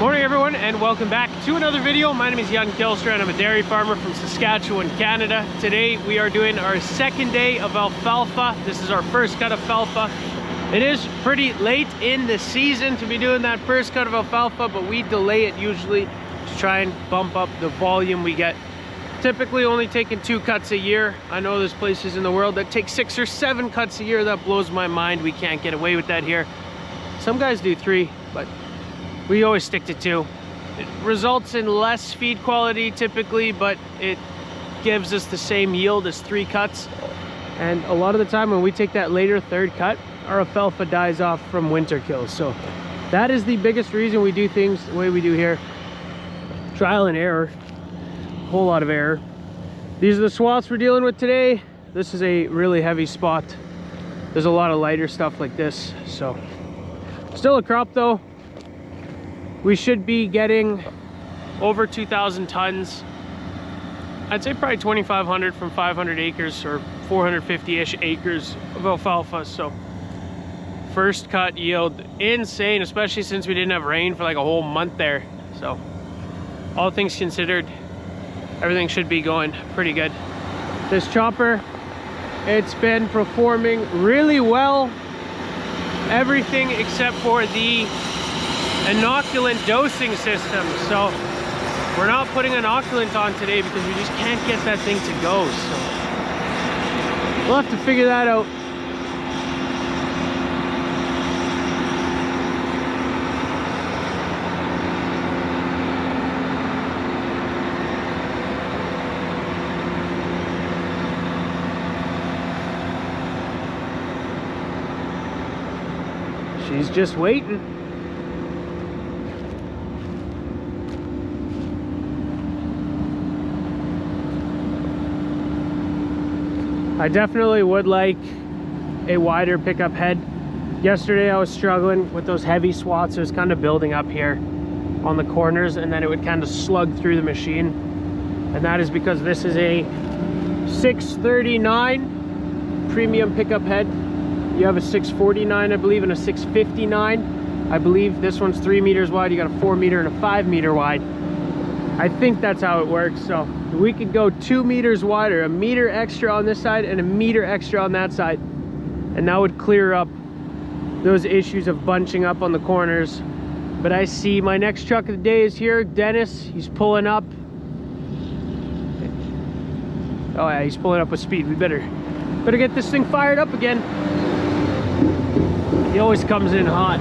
Morning everyone, and welcome back to another video. My name is Jan Kilster and I'm a dairy farmer from Saskatchewan, Canada. Today we are doing our second day of alfalfa. This is our first cut of alfalfa. It is pretty late in the season to be doing that first cut of alfalfa, but we delay it usually to try and bump up the volume we get. Typically only taking 2 cuts a year. I know there's places in the world that take 6 or 7 cuts a year. That blows my mind. We can't get away with that here. Some guys do 3, but we always stick to 2. It results in less feed quality typically, but it gives us the same yield as 3 cuts. And a lot of the time when we take that later 3rd cut, our alfalfa dies off from winter kills. So that is the biggest reason we do things the way we do here. Trial and error, a whole lot of error. These are the swaths we're dealing with today. This is a really heavy spot. There's a lot of lighter stuff like this. So still a crop though. We should be getting over 2,000 tons. I'd say probably 2,500 from 500 acres or 450-ish acres of alfalfa. So first cut yield, insane, especially since we didn't have rain for like a whole month there. So all things considered, everything should be going pretty good. This chopper, it's been performing really well. Everything except for the inoculant dosing system. So we're not putting inoculant on today because we just can't get that thing to go. So we'll have to figure that out. She's just waiting. I definitely would like a wider pickup head. Yesterday I was struggling with those heavy swaths. It was kind of building up here on the corners and then it would kind of slug through the machine. And that is because this is a 639 premium pickup head. You have a 649 I believe and a 659. I believe this one's 3 meters wide. You got a 4 meter and a 5 meter wide. I think that's how it works. So we could go 2 meters wider, a meter extra on this side and a meter extra on that side, and that would clear up those issues of bunching up on the corners. But I see my next truck of the day is here. Dennis, he's pulling up. Oh yeah, he's pulling up with speed. We better get this thing fired up again. He always comes in hot.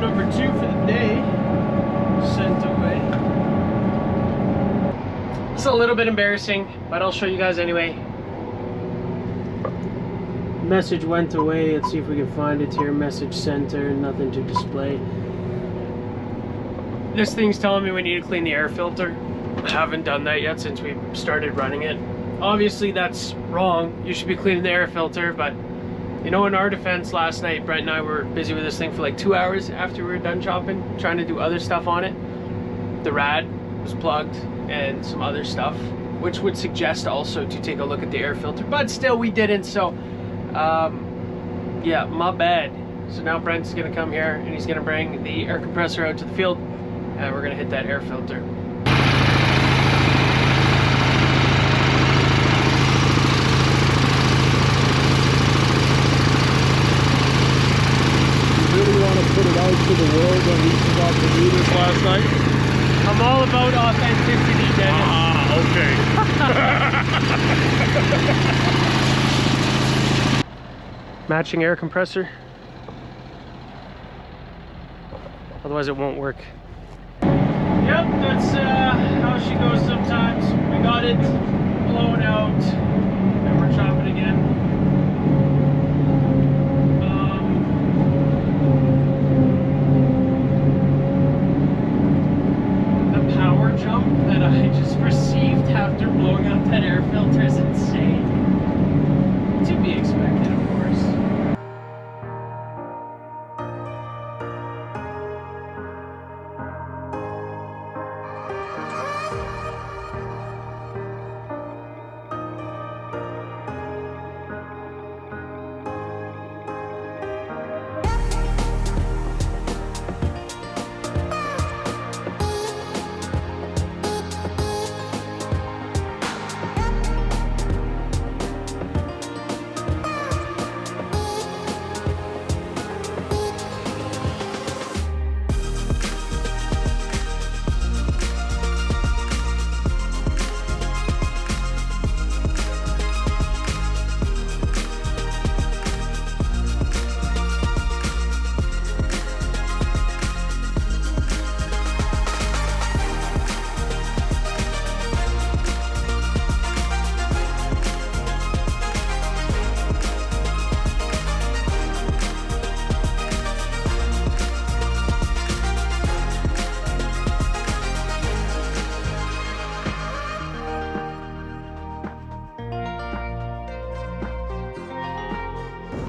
Number 2 for the day, sent away. It's a little bit embarrassing, but I'll show you guys anyway. Message went away. Let's see if we can find it here. Message center, nothing to display. This thing's telling me we need to clean the air filter. I haven't done that yet since we started running it. Obviously that's wrong. You should be cleaning the air filter, but you know, in our defense, last night, Brent and I were busy with this thing for like 2 hours after we were done chopping, trying to do other stuff on it. The rad was plugged and some other stuff, which would suggest also to take a look at the air filter, but still we didn't, so yeah, my bad. So now Brent's gonna come here and he's gonna bring the air compressor out to the field and we're gonna hit that air filter. Put it out to the world when we forgot to do this last night? I'm all about authenticity, Dennis. Ah, okay. Matching air compressor. Otherwise it won't work. Yep, that's how she goes sometimes. We got it blown out and we're chopping again.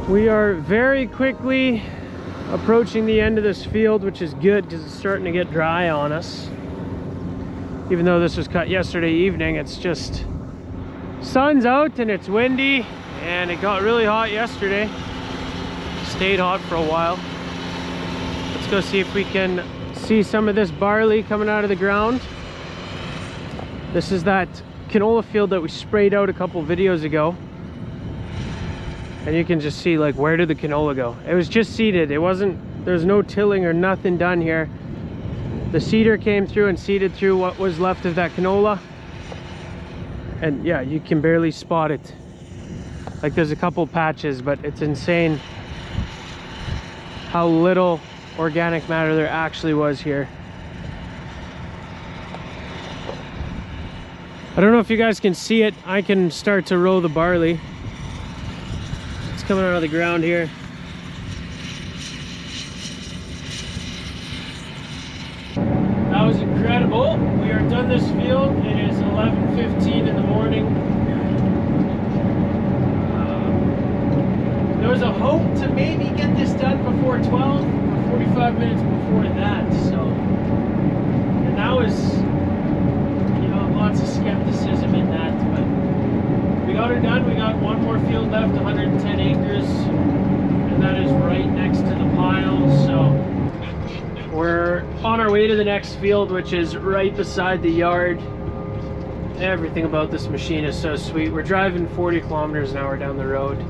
We are very quickly approaching the end of this field, which is good because it's starting to get dry on us. Even though this was cut yesterday evening, it's just sun's out and it's windy, and it got really hot yesterday. Stayed hot for a while. Let's go see if we can see some of this barley coming out of the ground. This is that canola field that we sprayed out a couple videos ago. And you can just see, like, where did the canola go? It was just seeded. It wasn't, there's no tilling or nothing done here. The seeder came through and seeded through what was left of that canola. And yeah, you can barely spot it. Like, there's a couple patches, but it's insane how little organic matter there actually was here. I don't know if you guys can see it. I can start to roll the barley. It's coming out of the ground here. That was incredible. We are done this field. It is 11:15 in the morning. There was a hope to maybe get this done before 12 or 45 minutes before that. So, and that was, you know, lots of skepticism in that, but we got it done. We got one more field left, 110 acres, and that is right next to the pile. So we're on our way to the next field, which is right beside the yard. Everything about this machine is so sweet. We're driving 40 kilometers an hour down the road.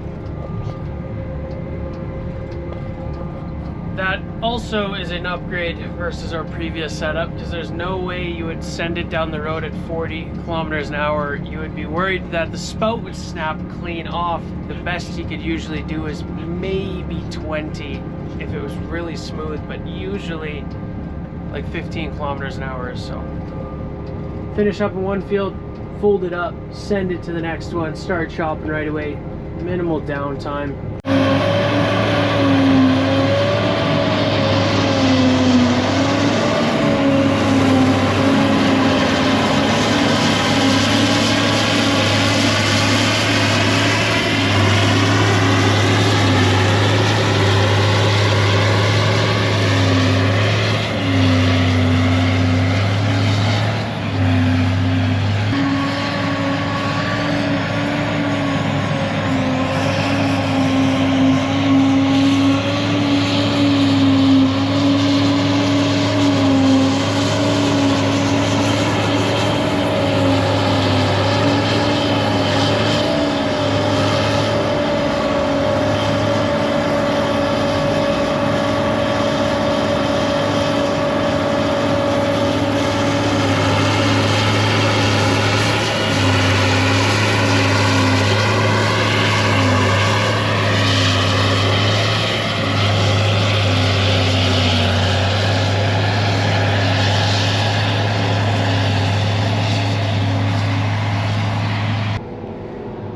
That also is an upgrade versus our previous setup, because there's no way you would send it down the road at 40 kilometers an hour. You would be worried that the spout would snap clean off. The best you could usually do is maybe 20 if it was really smooth, but usually like 15 kilometers an hour or so. Finish up in one field, fold it up, send it to the next one, start chopping right away. Minimal downtime.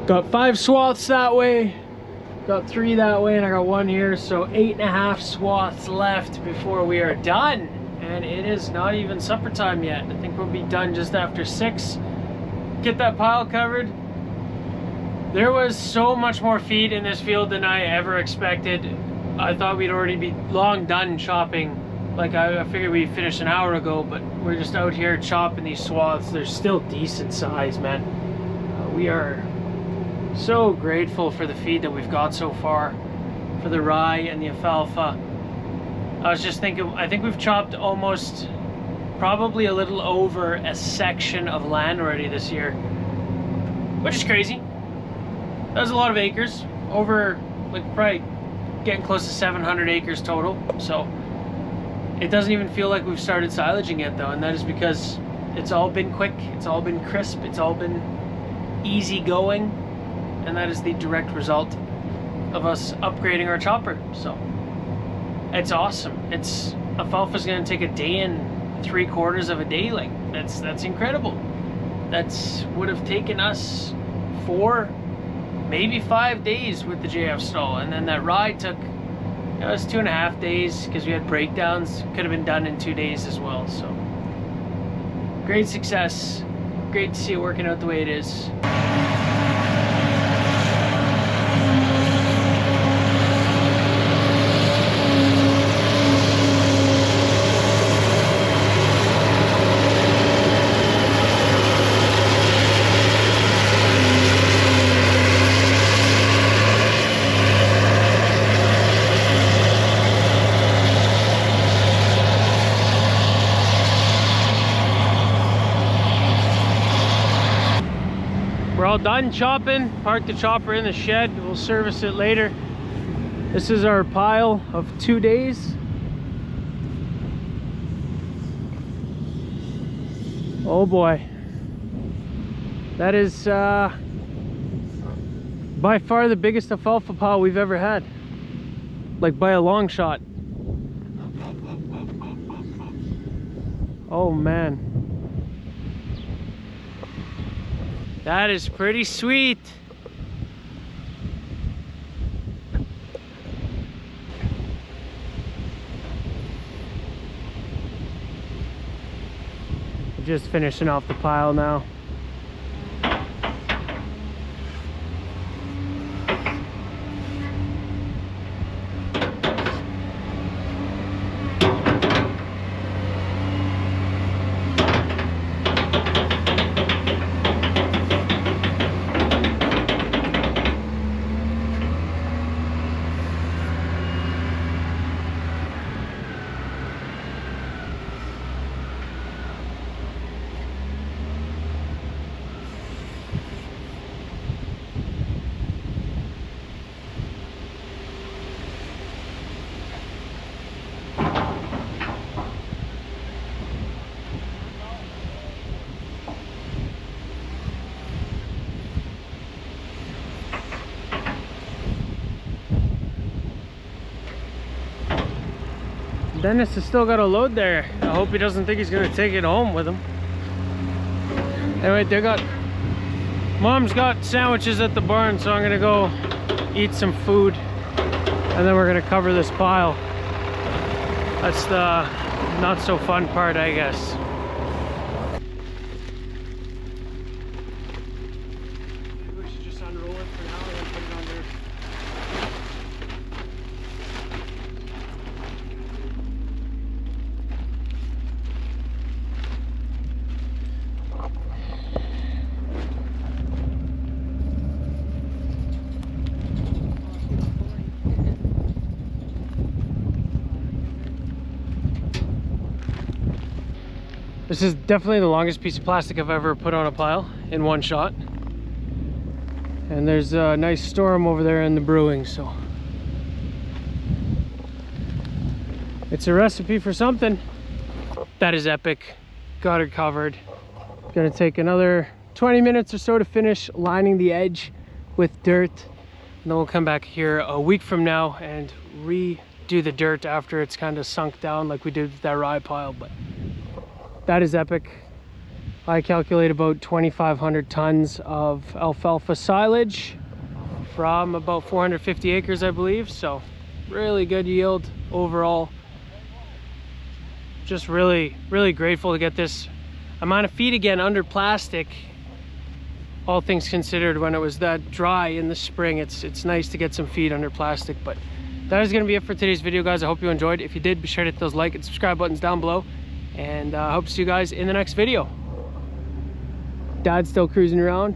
Got 5 swaths that way, got 3 that way, and I got 1 here, so 8.5 swaths left before we are done. And it is not even supper time yet. I think we'll be done just after 6. Get that pile covered. There was so much more feed in this field than I ever expected. I thought we'd already be long done chopping. Like, I figured we finished an hour ago, but we're just out here chopping these swaths. They're still decent size, man. We are so grateful for the feed that we've got so far, for the rye and the alfalfa. I was just thinking, I think we've chopped almost, probably a little over a section of land already this year, which is crazy. That was a lot of acres, over, like, probably getting close to 700 acres total. So it doesn't even feel like we've started silaging yet though, and that is because it's all been quick, it's all been crisp, it's all been easy going. And that is the direct result of us upgrading our chopper. So it's awesome. It's alfalfa's gonna take a day and 3/4 of a day. Like, that's incredible. That's would have taken us 4, maybe 5 days with the JF stall, and then that rye took, it was 2.5 days because we had breakdowns. Could have been done in 2 days as well. So great success. Great to see it working out the way it is. all done chopping. Park the chopper in the shed. We'll service it later. This is our pile of 2 days. Oh boy. That is by far the biggest alfalfa pile we've ever had. Like by a long shot. Oh man. That is pretty sweet. Just finishing off the pile now. Dennis has still got a load there. I hope he doesn't think he's gonna take it home with him. Anyway, Mom's got sandwiches at the barn, so I'm gonna go eat some food and then we're gonna cover this pile. That's the not so fun part, I guess. Maybe we should just unroll it for now and then put it under. This is definitely the longest piece of plastic I've ever put on a pile in one shot. And there's a nice storm over there in the brewing, so it's a recipe for something. That is epic. Got it covered. Gonna take another 20 minutes or so to finish lining the edge with dirt. And then we'll come back here a week from now and redo the dirt after it's kind of sunk down like we did with that rye pile. But that is epic. I calculate about 2,500 tons of alfalfa silage from about 450 acres, I believe. So really good yield overall. Just really, really grateful to get this amount of feed again under plastic. All things considered, when it was that dry in the spring, it's nice to get some feed under plastic. But that is going to be it for today's video, guys. I hope you enjoyed. If you did, be sure to hit those like and subscribe buttons down below. And I hope to see you guys in the next video. Dad's still cruising around.